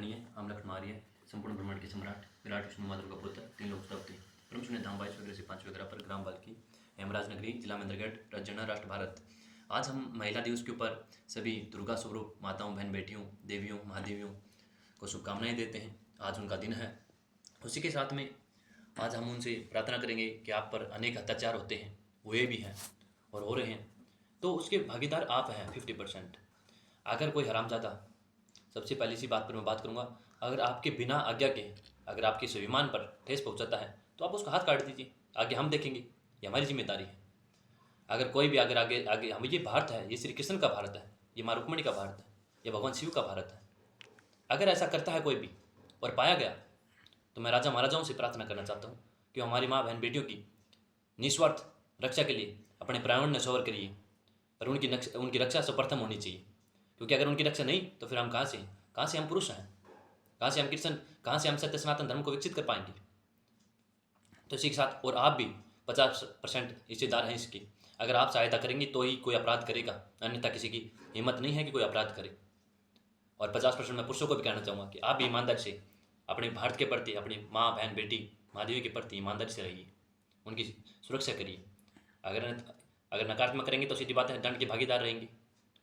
लखनीय आम लखनमारी संपूर्ण ब्रह्मांड के सम्राट विराट विष्णु माधव का पुत्र 3 लोग श्रवते परम शून्य धाम 22 वगैरह से 5 वगैरह पर ग्राम बाल्की हेमराज नगरी जिला महेंद्रगढ़ राज्य राष्ट्र भारत। आज हम महिला दिवस के ऊपर सभी दुर्गा स्वरूप माताओं बहन बेटियों देवियों महादेवियों को शुभकामनाएं देते हैं। आज उनका दिन है। उसी के साथ में आज हम उनसे प्रार्थना करेंगे कि आप पर अनेक अत्याचार होते हैं, हुए भी हैं और हो रहे हैं, तो उसके भागीदार आप हैं 50%। अगर कोई हरामजादा, सबसे पहली सी बात पर मैं बात करूंगा, अगर आपके बिना आज्ञा के अगर आपके स्वाभिमान पर ठेस पहुंचाता है तो आप उसका हाथ काट दीजिए। आगे हम देखेंगे, ये हमारी जिम्मेदारी है। अगर कोई भी अगर आगे आगे हम, ये भारत है, ये श्री कृष्ण का भारत है, ये माँ रुक्मणी का भारत है, ये भगवान शिव का भारत है। अगर ऐसा करता है कोई भी और पाया गया तो मैं राजा महाराजाओं से प्रार्थना करना चाहता हूँ कि हमारी माँ बहन बेटियों की निस्वार्थ रक्षा के लिए अपने प्राण न्यौछावर करिए, पर उनकी रक्षा सर्वप्रथम होनी चाहिए। क्योंकि अगर उनकी रक्षा नहीं तो फिर हम कहाँ से हम पुरुष हैं, कहाँ से हम कृष्ण, कहाँ से हम सत्य सनातन धर्म को विकसित कर पाएंगे। तो इसी के साथ और आप भी 50% हिस्सेदार हैं इसकी। अगर आप सहायता करेंगे तो ही कोई अपराध करेगा, अन्यथा किसी की हिम्मत नहीं है कि कोई अपराध करे। और 50% मैं पुरुषों को भी कहना चाहूँगा कि आप भी ईमानदारी से अपने भारत के प्रति, अपनी माँ बहन बेटी महादेवी के प्रति ईमानदारी से रहिए, उनकी सुरक्षा करिए। अगर नकारात्मक करेंगे तो सीधी बात है दंड के भागीदार रहेंगे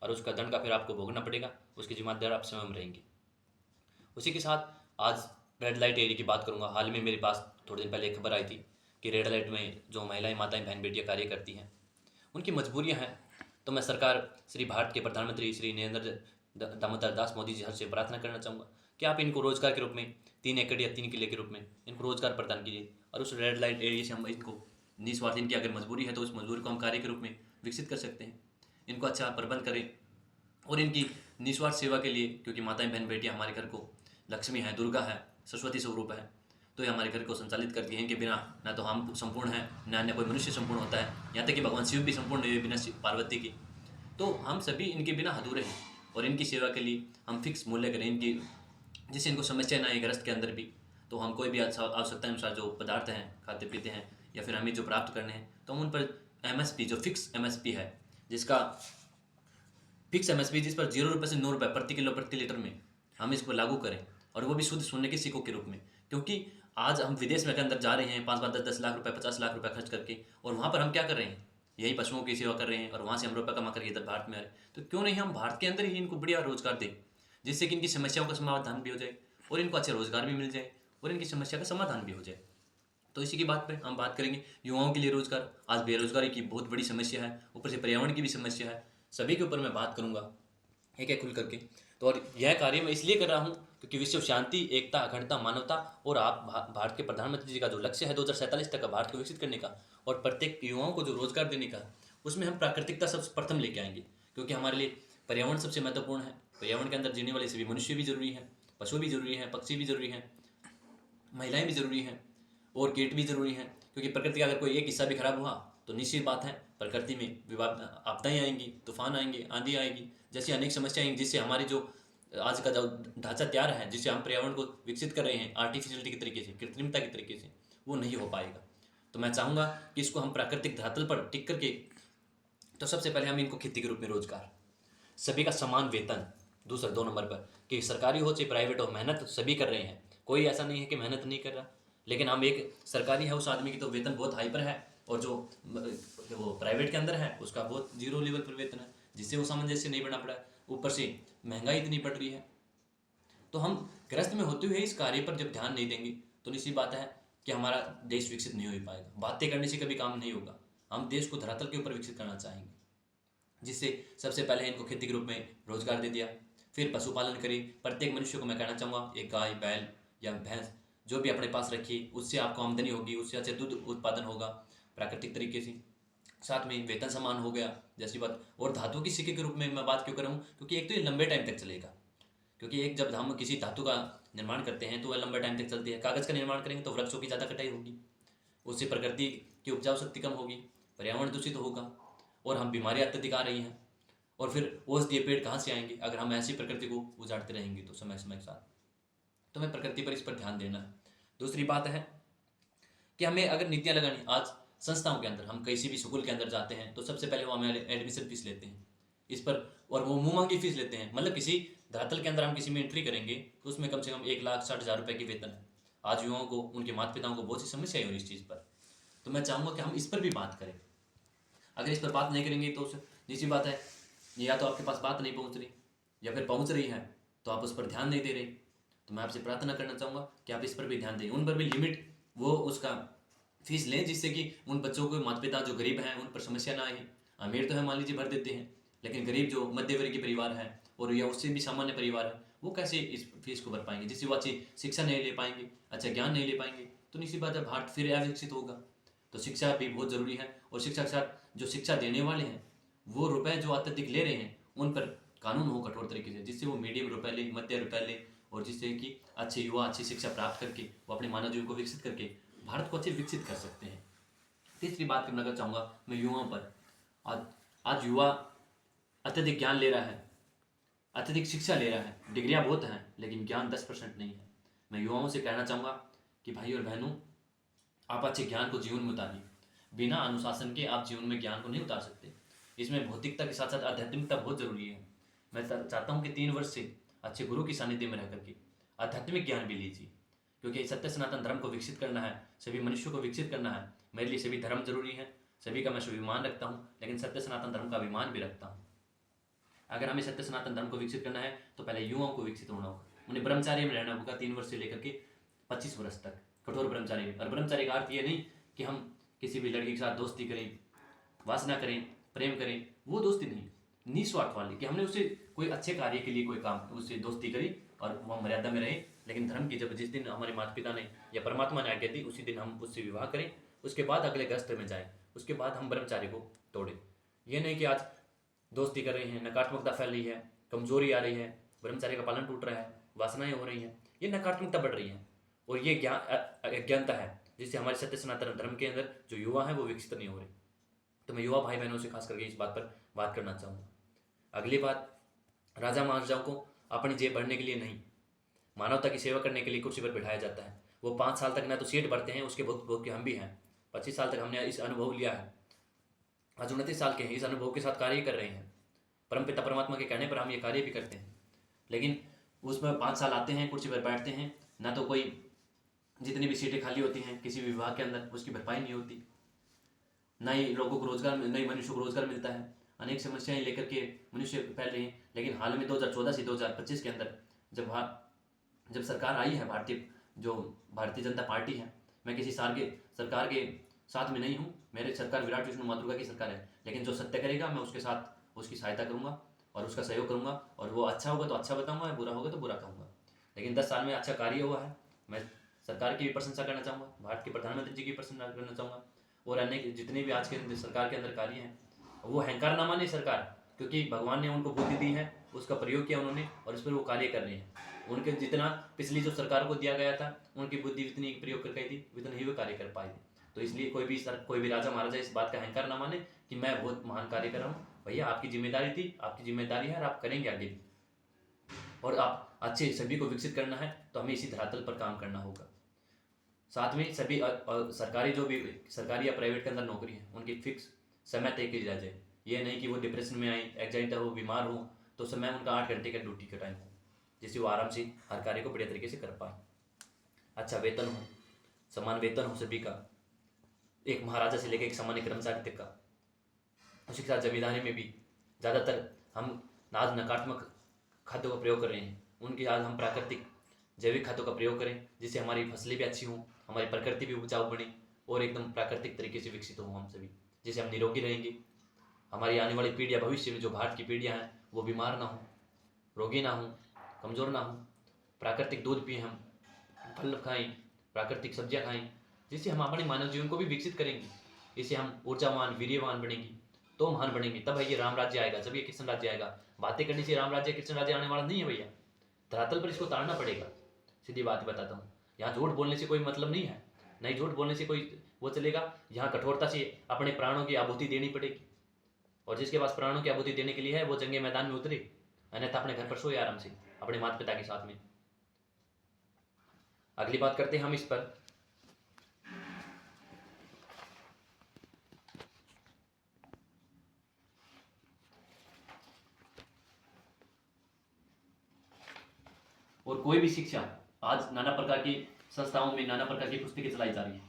और उसका दंड का फिर आपको भोगना पड़ेगा, उसकी जिम्मेदार आप स्वयं रहेंगे। उसी के साथ आज रेड लाइट एरिया की बात करूंगा। हाल में मेरे पास थोड़े दिन पहले एक खबर आई थी कि रेड लाइट में जो महिलाएं माताएं बहन बेटियां कार्य करती हैं उनकी मजबूरियां हैं। तो मैं सरकार श्री भारत के प्रधानमंत्री श्री नरेंद्र दामोदर दास मोदी जी से प्रार्थना करना चाहूँगा कि आप इनको रोजगार के रूप में 3 एकड़ या 3 किले के रूप में इनको रोजगार प्रदान कीजिए और उस रेड लाइट एरिया से हम इनको निस्वार्थ, इनकी अगर मजबूरी है तो उस मजबूरी को हम कार्य के रूप में विकसित कर सकते हैं। इनको अच्छा प्रबंध करें और इनकी निस्वार्थ सेवा के लिए, क्योंकि माताएं बहन बेटियां हमारे घर को लक्ष्मी है, दुर्गा है, सरस्वती स्वरूप है, तो ये हमारे घर को संचालित करती है। इनके बिना ना तो हम संपूर्ण हैं, ना अन्य कोई मनुष्य संपूर्ण होता है। यहाँ तक कि भगवान शिव भी संपूर्ण है बिना पार्वती की। तो हम सभी इनके बिना अधूरे हैं और इनकी सेवा के लिए हम फिक्स मूल्य करें इनकी, जिससे इनको समस्या ना आए ग्रस्त के अंदर भी। तो हम कोई भी आवश्यकता अनुसार जो पदार्थ हैं खाते पीते हैं या फिर हमें जो प्राप्त करने हैं, तो हम उन पर MSP, जो फिक्स MSP है, जिसका फिक्स MSP, जिस पर 0 रुपये से 9 रुपये प्रति किलो प्रति लीटर में हम इसको लागू करें, और वो भी शुद्ध सोने के सिक्कों के रूप में। क्योंकि आज हम विदेश में के अंदर जा रहे हैं 5-5, 10-10 लाख रुपए, 50 लाख रुपए खर्च करके, और वहाँ पर हम क्या कर रहे हैं, यही पशुओं की सेवा कर रहे हैं, और वहाँ से हम रुपये कमा करके इधर भारत में आ रहे हैं। तो क्यों नहीं हम भारत के अंदर ही इनको बढ़िया रोजगार दें, जिससे कि इनकी समस्याओं का समाधान भी हो जाए और इनको अच्छा रोजगार भी मिल जाए और इनकी समस्या का समाधान भी हो जाए। तो इसी की बात पे हम बात करेंगे युवाओं के लिए रोजगार। आज बेरोजगारी की बहुत बड़ी समस्या है, ऊपर से पर्यावरण की भी समस्या है। सभी के ऊपर मैं बात करूंगा एक एक खुल करके। तो और यह कार्य मैं इसलिए कर रहा हूँ क्योंकि विश्व शांति, एकता, अखंडता, मानवता और आप भारत के प्रधानमंत्री जी का जो लक्ष्य है 2047 तक का भारत को विकसित करने का और प्रत्येक युवाओं को जो रोजगार देने का, उसमें हम प्राकृतिकता सबसे प्रथम लेके आएंगे। क्योंकि हमारे लिए पर्यावरण सबसे महत्वपूर्ण है। पर्यावरण के अंदर जीने वाले सभी मनुष्य भी जरूरी हैं, पशु भी जरूरी हैं, पक्षी भी जरूरी हैं, महिलाएं भी जरूरी हैं और कीट भी जरूरी हैं। क्योंकि प्रकृति का अगर कोई एक हिस्सा भी खराब हुआ तो निश्चित बात है प्रकृति में विवाद, आपदाएं आएंगी, तूफान आएंगे, आंधी आएगी, जैसी अनेक समस्याएं आएंगी, जिससे हमारी जो आज का जो ढांचा तैयार है, जिससे हम पर्यावरण को विकसित कर रहे हैं आर्टिफिशियलिटी के तरीके से, कृत्रिमता के तरीके से, वो नहीं हो पाएगा। तो मैं चाहूँगा कि इसको हम प्राकृतिक धरातल पर टिक करके, तो सबसे पहले हम इनको खेती के रूप में रोजगार, सभी का समान वेतन, दूसरा 2 नंबर पर कि सरकारी हो चाहे प्राइवेट हो, मेहनत सभी कर रहे हैं, कोई ऐसा नहीं है कि मेहनत नहीं कर रहा। लेकिन हम एक सरकारी है उस आदमी की तो वेतन बहुत हाई पर है, और जो वो प्राइवेट के अंदर है उसका बहुत 0 लेवल पर वेतन है, जिससे वो सामंजस्य नहीं बना पड़ा है। ऊपर से महंगाई इतनी बढ़ रही है। तो हम ग्रस्त में होते हुए इस कार्य पर जब ध्यान नहीं देंगे तो निश्चित बात है कि हमारा देश विकसित नहीं हो पाएगा। बातें करने से कभी काम नहीं होगा। हम देश को धरातल के ऊपर विकसित करना चाहेंगे, जिससे सबसे पहले इनको खेती के रूप में रोजगार दे दिया, फिर पशुपालन करें। प्रत्येक मनुष्य को मैं कहना चाहूँगा एक गाय, बैल या भैंस जो भी अपने पास रखिए, उससे आपको आमदनी होगी, उससे अच्छे दूध उत्पादन होगा प्राकृतिक तरीके से, साथ में वेतन समान हो गया जैसी बात। और धातु की सिक्के के रूप में मैं बात क्यों कर रहा हूँ, क्योंकि एक तो ये लंबे टाइम तक चलेगा। क्योंकि एक जब हम किसी धातु का निर्माण करते हैं तो वह लंबे टाइम तक चलती है। कागज़ का निर्माण करेंगे तो वृक्षों की ज़्यादा कटाई होगी, उससे प्रकृति की उपजाऊ शक्ति कम होगी, पर्यावरण दूषित होगा और हम बीमारियाँ अत्यधिक आ रही हैं। और फिर औषधीय पेड़ कहाँ से आएंगे अगर हम ऐसी प्रकृति को उजाड़ते रहेंगे तो समय समय के साथ। तो हमें प्रकृति पर इस पर ध्यान देना है। दूसरी बात है कि हमें अगर नीतियाँ लगानी, आज संस्थाओं के अंदर हम किसी भी स्कूल के अंदर जाते हैं तो सबसे पहले वो हमें एडमिशन फीस लेते हैं इस पर, और वो मुँह मांगी फीस लेते हैं। मतलब किसी धरातल के अंदर हम किसी में एंट्री करेंगे तो उसमें कम से कम 1,60,000 रुपये की वेतन है। आज युवाओं को, उनके माता पिताओं को बहुत सी समस्याएं हो रही इस चीज़ पर। तो मैं चाहूँगा कि हम इस पर भी बात करें। अगर इस पर बात नहीं करेंगे तो निश्ची बात है, या तो आपके पास बात नहीं पहुँच रही, या फिर पहुँच रही है तो आप उस पर ध्यान नहीं दे रहे। तो मैं आपसे प्रार्थना करना चाहूँगा कि आप इस पर भी ध्यान दें, उन पर भी लिमिट वो उसका फीस लें, जिससे कि उन बच्चों को माता पिता जो गरीब हैं उन पर समस्या ना आए। अमीर तो है मान लीजिए भर देते हैं, लेकिन गरीब जो मध्यवर्गीय परिवार है और या उससे भी सामान्य परिवार है, वो कैसे इस फीस को भर पाएंगे, जिससे वो अच्छी शिक्षा नहीं ले पाएंगे, अच्छा ज्ञान नहीं ले पाएंगे। तो निश्चित बात है भारत फिर अविकसित होगा। तो शिक्षा भी बहुत ज़रूरी है, और शिक्षा के साथ जो शिक्षा देने वाले हैं वो रुपए जो अत्यधिक ले रहे हैं उन पर कानून हो कठोर तरीके से, जिससे वो मीडियम रुपए ले, मध्य रुपए ले, और जिससे कि अच्छे युवा अच्छी शिक्षा प्राप्त करके वो अपने मानव जीवन को विकसित करके भारत को अच्छे विकसित कर सकते हैं। तीसरी बात करना चाहूँगा मैं युवाओं पर। आज आज युवा अत्यधिक ज्ञान ले रहा है, अत्यधिक शिक्षा ले रहा है, डिग्रियाँ बहुत हैं लेकिन ज्ञान 10% नहीं है। मैं युवाओं से कहना चाहूँगा कि भाई और बहनों, आप अच्छे ज्ञान को जीवन में उतारिए। बिना अनुशासन के आप जीवन में ज्ञान को नहीं उतार सकते। इसमें भौतिकता के साथ साथ आध्यात्मिकता बहुत जरूरी है। मैं चाहता हूँ कि 3 वर्ष से अच्छे गुरु की सानिध्य में रह करके आध्यात्मिक ज्ञान भी लीजिए, क्योंकि सत्य सनातन धर्म को विकसित करना है, सभी मनुष्यों को विकसित करना है। मेरे लिए सभी धर्म जरूरी है, सभी का मैं स्वाभिमान रखता हूँ, लेकिन सत्य सनातन धर्म का अभिमान भी रखता हूँ। अगर हमें सत्य सनातन धर्म को विकसित करना है तो पहले युवाओं को विकसित होना होगा, उन्हें ब्रह्मचार्य में रहना होगा 3 वर्ष से लेकर के 25 वर्ष तक, कठोर ब्रह्मचार्य में। और ब्रह्मचार्य का अर्थ ये नहीं कि हम किसी भी लड़की के साथ दोस्ती करें, वासना करें, प्रेम करें, वो दोस्ती नहीं, निस्वार्थ वाली, कि हमने उससे कोई अच्छे कार्य के लिए कोई काम उससे दोस्ती करी और वह मर्यादा में रहे, लेकिन धर्म की जब जिस दिन हमारे माता पिता ने या परमात्मा ने आज्ञा दी उसी दिन हम उससे विवाह करें, उसके बाद अगले गृहस्थ में जाएं, उसके बाद हम ब्रह्मचार्य को तोड़ें। ये नहीं कि आज दोस्ती कर रहे हैं, नकारात्मकता फैल रही है, कमजोरी आ रही है, ब्रह्मचार्य का पालन टूट रहा है, वासनाएं हो रही हैं, ये नकारात्मकता बढ़ रही है, और ये अज्ञानता है, जिससे हमारे सत्य सनातन धर्म के अंदर जो युवा है वो विकसित नहीं हो रहे। तो मैं युवा भाई बहनों से खास करके इस बात पर बात करना चाहूँगा। अगली बात, राजा महाराजाओं को अपनी जेब भरने के लिए नहीं, मानवता की सेवा करने के लिए कुर्सी पर बिठाया जाता है। वो 5 साल तक ना तो सीट भरते हैं, उसके बहुत के हम भी हैं, 25 साल तक हमने इस अनुभव लिया है, आज 29 साल के हैं, इस अनुभव के साथ कार्य कर रहे हैं। परमपिता परमात्मा के कहने पर हम ये कार्य भी करते हैं, लेकिन उसमें 5 साल आते हैं, कुर्सी पर बैठते हैं, ना तो कोई, जितनी भी सीटें खाली होती हैं किसी भी विभाग के अंदर उसकी भरपाई नहीं होती, ना ही लोगों को रोजगार, नए मनुष्यों को रोजगार मिलता है। अनेक समस्याएं लेकर के मनुष्य फैल रहे हैं। लेकिन हाल में 2014 से 2025 के अंदर जब सरकार आई है, भारतीय जनता पार्टी है, मैं किसी सरकार के साथ में नहीं हूँ, मेरे सरकार विराट विष्णु मातुका की सरकार है, लेकिन जो सत्य करेगा मैं उसके साथ उसकी सहायता करूँगा और उसका सहयोग करूँगा, और वो अच्छा होगा तो अच्छा बताऊँगा, बुरा होगा तो बुरा कहूँगा। लेकिन 10 साल में अच्छा कार्य हुआ है, मैं सरकार की भी प्रशंसा करना चाहूँगा, भारत के प्रधानमंत्री जी की प्रशंसा करना चाहूँगा, और अन्य जितने भी आज के सरकार के अंदर कार्य हैं वो अहंकार ना माने सरकार, क्योंकि भगवान ने उनको बुद्धि दी है, उसका प्रयोग किया उन्होंने और इस पर वो कार्य कर रहे हैं। उनके जितना पिछली जो सरकार को दिया गया था, उनकी बुद्धि जितनी प्रयोग कर गई थी उतना ही वो कार्य कर पाए थे। तो इसलिए कोई भी राजा महाराजा इस बात का अहंकार ना माने कि मैं बहुत महान कार्य कर रहा हूँ। भैया आपकी जिम्मेदारी थी, आपकी जिम्मेदारी है, और आप करेंगे आगे भी, और आप अच्छे सभी को विकसित करना है तो हमें इसी धरातल पर काम करना होगा। साथ में सभी सरकारी जो भी सरकारी या प्राइवेट के अंदर नौकरी है उनकी फिक्स समय तय की जाए। ये नहीं कि वो डिप्रेशन में आई, एग्जाइटी हो, बीमार हो, तो समय उनका 8 घंटे का ड्यूटी का टाइम हो, जिससे वो आराम से हर कार्य को बढ़िया तरीके से कर पाए। अच्छा वेतन हो, समान वेतन हो सभी का, एक महाराजा से लेकर एक सामान्य कर्मचारी तक का। उसी के साथ जमींदारी में भी ज़्यादातर हम आज नकारात्मक खाद्यों का प्रयोग कर रहे हैं, उनके आज हम प्राकृतिक जैविक खाद्यों का प्रयोग करें, जिससे हमारी फसलें भी अच्छी हों, हमारी प्रकृति भी उपजाऊ बने, और एकदम प्राकृतिक तरीके से विकसित हों हम सभी, जिससे हम निरोगी रहेंगे। हमारी आने वाली पीढ़ियाँ, भविष्य में जो भारत की पीढ़ियाँ हैं वो बीमार ना हो, रोगी ना हो, कमज़ोर ना हो। प्राकृतिक दूध पिएँ, हम फल खाएँ, प्राकृतिक सब्जियाँ खाएँ, जिससे हम अपने मानव जीवन को भी विकसित करेंगे। इससे हम ऊर्जावान, वीर्यवान बनेंगे, तो महान बनेंगे। तब है ये राम राज्य आएगा, जब ये कृष्ण राज्य आएगा। बातें करने से राम राज्य कृष्ण राज्य आने वाला नहीं है भैया, धरातल पर इसको ताड़ना पड़ेगा। सीधी बात बताता हूँ, यहाँ झूठ बोलने से कोई मतलब नहीं है, नहीं झूठ बोलने से कोई वो चलेगा। यहाँ कठोरता से अपने प्राणों की आहुति देनी पड़ेगी, और जिसके पास प्राणों की आहुति देने के लिए है वो जंगे मैदान में उतरे, अन्यथा अपने घर पर सोए आराम से अपने माता पिता के साथ में। अगली बात करते हैं हम इस पर। और कोई भी शिक्षा आज नाना प्रकार की संस्थाओं में नाना प्रकार की पुस्तकें चलाई जा रही है।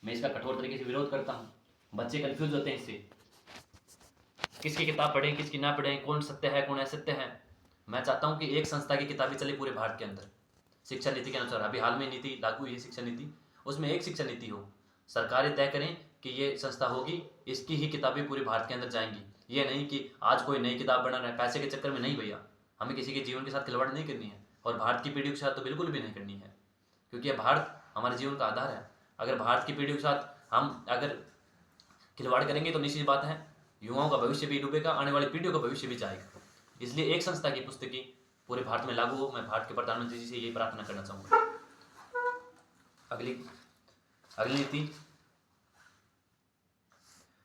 मैं इसका कठोर तरीके से विरोध करता हूँ। बच्चे कन्फ्यूज होते हैं इससे, किसकी किताब पढ़ें किसकी ना पढ़ें, कौन सत्य है कौन असत्य है। मैं चाहता हूँ कि एक संस्था की किताबें चले पूरे भारत के अंदर शिक्षा नीति के अनुसार। अभी हाल में नीति लागू हुई है शिक्षा नीति, उसमें एक शिक्षा नीति हो, सरकारें तय करें कि ये संस्था होगी, इसकी ही किताबें पूरे भारत के अंदर जाएंगी। ये नहीं कि आज कोई नई किताब बना रहा है पैसे के चक्कर में। नहीं भैया, हमें किसी के जीवन के साथ खिलवाड़ नहीं करनी है, और भारत की पीढ़ी के साथ तो बिल्कुल भी नहीं करनी है, क्योंकि यह भारत हमारे जीवन का आधार है। अगर भारत की पीढ़ी के साथ हम अगर खिलवाड़ करेंगे तो निश्चित बात है युवाओं का भविष्य भी डूबेगा, आने वाली पीढ़ियों का भविष्य भी जाएगा। इसलिए एक संस्था की पुस्तकें पूरे भारत में लागू हो, मैं भारत के प्रधानमंत्री जी से ये प्रार्थना करना चाहूँगा। अगली नीति,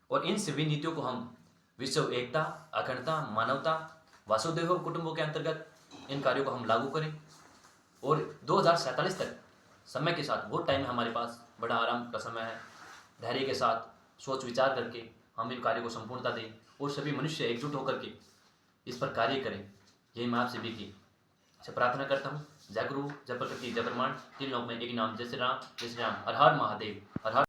और इन सभी नीतियों को हम विश्व एकता, अखंडता, मानवता, वासुदेव कुटुंबों के अंतर्गत इन कार्यों को हम लागू करें, और 2047 तक समय के साथ, वो टाइम हमारे पास बड़ा आराम का समय है, धैर्य के साथ सोच विचार करके हम इन कार्यों को संपूर्णता दें और सभी मनुष्य एकजुट होकर के इस पर कार्य करें। यही मैं आपसे भी की से प्रार्थना करता हूँ। जय गुरु, जय प्रकृति, जय ब्रह्मांड, तीन लोक में एक नाम, जय श्री राम, हर हर महादेव, हर हर।